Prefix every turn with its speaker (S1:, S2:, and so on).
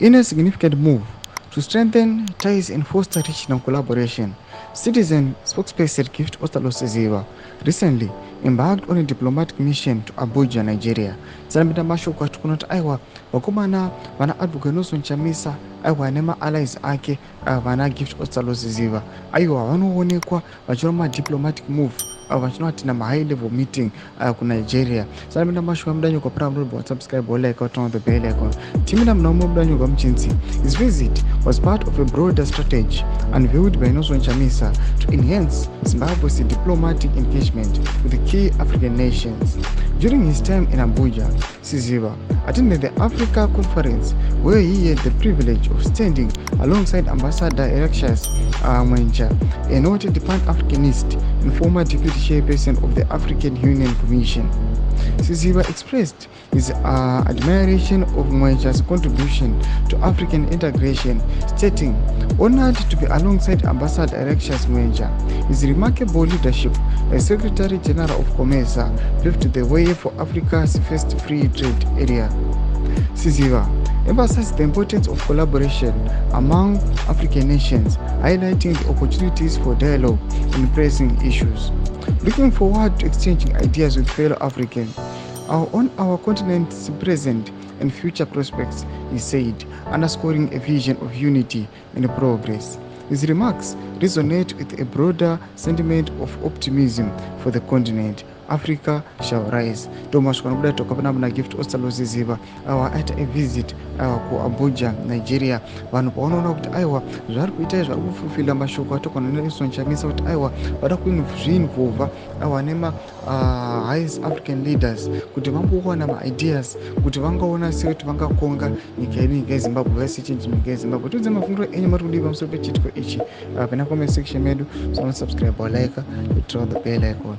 S1: In a significant move to strengthen ties and foster regional collaboration, citizen spokesperson Gift Ostalosiziwa recently embarked on a diplomatic mission to Abuja, Nigeria. Tsanambira mashoko ati kunoti aiwa vakomana vana advocate Nelson Chamisa aiwa nema-allies ake vana Gift Ostalosiziwa aiwa vanoonekwa vachiona madiplomatic move vachinoti nama-high level meeting kuNigeria. Tsanambira mashoko amudanyuka pramudobwa subscribe like on the bell icon. Timina mnaumo mudanyuka mchinsi. His visit was part of a broader strategy unveiled by Nelson Chamisa to enhance Zimbabwe's diplomatic engagement with the key African nations. During his time in Abuja, Siziwa attended the Africa Conference, where he had the privilege of standing alongside Ambassador Erastus Mwenja, a noted Pan-Africanist and former deputy chairperson of the African Union Commission. Siziwa expressed his admiration of Mwenja's contribution to African integration, stating, "Honored to be alongside Ambassador Erastus Mwenja. His remarkable leadership as Secretary General of Chamisa paved the way for Africa's first free trade area." Siziwa emphasized the importance of collaboration among African nations, highlighting the opportunities for dialogue on pressing issues. Looking forward to exchanging ideas with fellow Africans on our continent's present and future prospects, he said, underscoring a vision of unity and progress. His remarks resonate with a broader sentiment of optimism for the continent. Africa shall rise. Thomas Kwanguda tokapana mna Gift Ostalosiziwa aita a visit ku Abuja, Nigeria. Vanhu pavanoona kuti aiwa zvari kuita zvari kufulfilla mashoko atokana Nelson Chamisa kuti aiwa vada kuinvolva aiwa nema highest African leaders kuti vangowana ma-ideas kuti vangaona sei kuti vangakonga nyika yedu, nyika yeZimbabwe, vaisichinji nyika yeZimbabwe. Tudze mafungiro enyu muri kudiwa pamusoro pechitiko ichi pena comment section medu. So subscribe or like, hit the bell icon.